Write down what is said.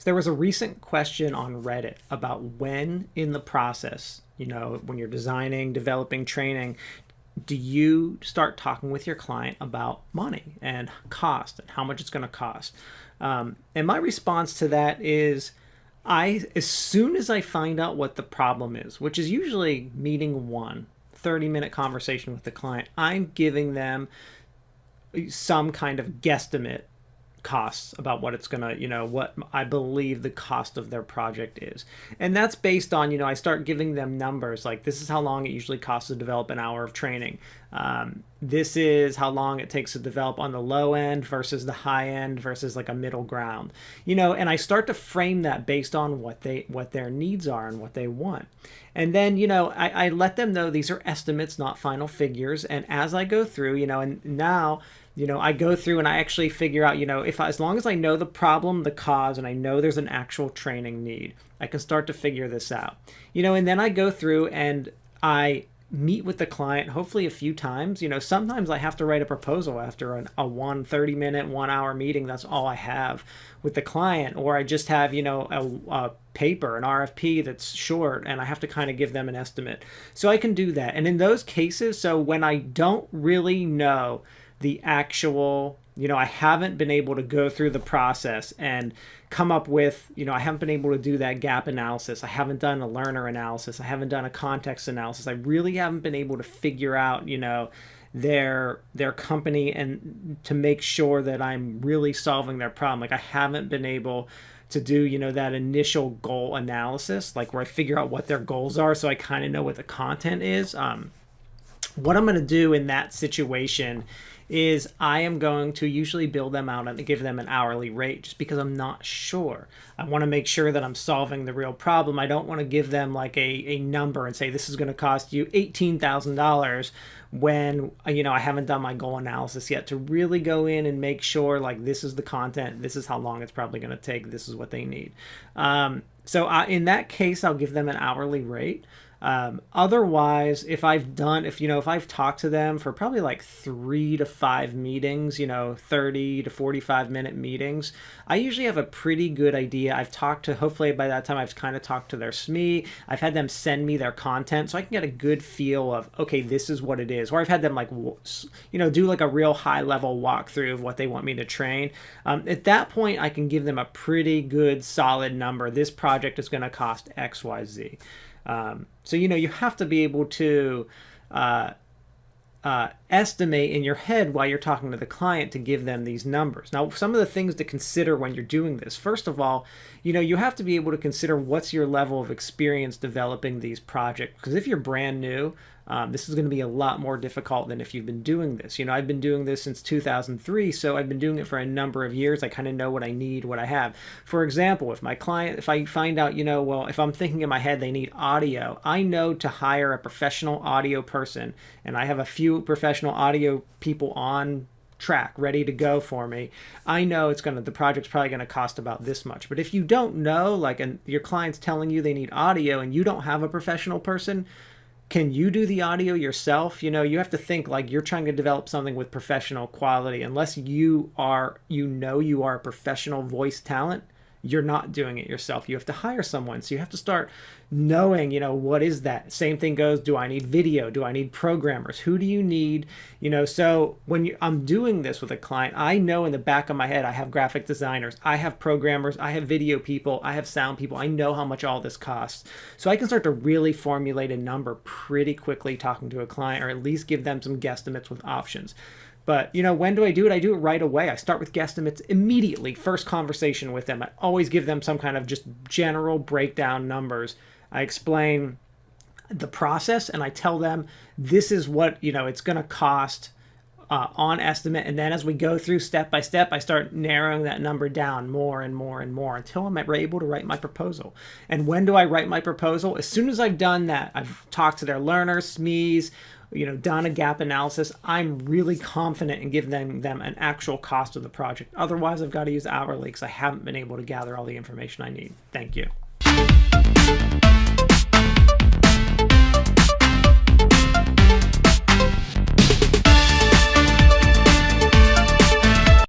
There was a recent question on Reddit about when in the process, when you're designing, developing, training, do you start talking with your client about money and cost and how much it's going to cost? And my response to that is, as soon as I find out what the problem is, which is usually meeting one, 30-minute conversation with the client, I'm giving them some kind of guesstimate costs about what it's gonna, what I believe the cost of their project is. And that's based on, I start giving them numbers like, this is how long it usually costs to develop an hour of training. This is how long it takes to develop on the low end versus the high end versus like a middle ground, and I start to frame that based on what their needs are and what they want. And then, I let them know these are estimates, not final figures. And as I go through, and now, I go through and I actually figure out, as long as I know the problem, the cause, and I know there's an actual training need, I can start to figure this out, and then I go through and I meet with the client, hopefully a few times. Sometimes I have to write a proposal after a 30-minute, 1 hour meeting. That's all I have with the client. Or I just have, a paper, an RFP that's short, and I have to kind of give them an estimate. So I can do that. And in those cases, so when I don't really know the actual, I haven't been able to go through the process and come up with, I haven't been able to do that gap analysis. I haven't done a learner analysis. I haven't done a context analysis. I really haven't been able to figure out, their company and to make sure that I'm really solving their problem. Like I haven't been able to do, that initial goal analysis, like where I figure out what their goals are. So I kind of know what the content is. What I'm going to do in that situation is I am going to usually bill them out and give them an hourly rate just because I'm not sure. I want to make sure that I'm solving the real problem. I don't want to give them like a number and say this is going to cost you $18,000 when, I haven't done my goal analysis yet, to really go in and make sure like this is the content, this is how long it's probably going to take, this is what they need. So in that case, I'll give them an hourly rate. Otherwise, if I've talked to them for probably like 3 to 5 meetings, 30 to 45 minute meetings, I usually have a pretty good idea. Hopefully by that time, I've kind of talked to their SME. I've had them send me their content so I can get a good feel of, okay, this is what it is. Or I've had them like, do like a real high level walkthrough of what they want me to train. At that point, I can give them a pretty good solid number. This project is going to cost X, Y, Z. So, you have to be able to estimate in your head while you're talking to the client to give them these numbers. Now, some of the things to consider when you're doing this, first of all, you have to be able to consider what's your level of experience developing these projects. Because if you're brand new, this is going to be a lot more difficult than if you've been doing this. I've been doing this since 2003, so I've been doing it for a number of years. I kind of know what I need, what I have. For example, if I find out, if I'm thinking in my head they need audio, I know to hire a professional audio person, and I have a few professional audio people on track ready to go for me. I know the project's probably going to cost about this much. But if you don't know, and your client's telling you they need audio and you don't have a professional person, can you do the audio yourself? You have to think like you're trying to develop something with professional quality. Unless you are a professional voice talent, you're not doing it yourself. You have to hire someone. So you have to start knowing, what is that? Same thing goes, do I need video? Do I need programmers? Who do you need? So when I'm doing this with a client, I know in the back of my head, I have graphic designers, I have programmers, I have video people, I have sound people. I know how much all this costs. So I can start to really formulate a number pretty quickly talking to a client, or at least give them some guesstimates with options. But, when do I do it? I do it right away. I start with guesstimates immediately. First conversation with them. I always give them some kind of just general breakdown numbers. I explain the process and I tell them this is what, it's going to cost on estimate. And then as we go through step by step, I start narrowing that number down more and more and more until I'm able to write my proposal. And when do I write my proposal? As soon as I've done that, I've talked to their learners, SMEs, done a gap analysis, I'm really confident in giving them an actual cost of the project. Otherwise, I've got to use hourly because I haven't been able to gather all the information I need. Thank you.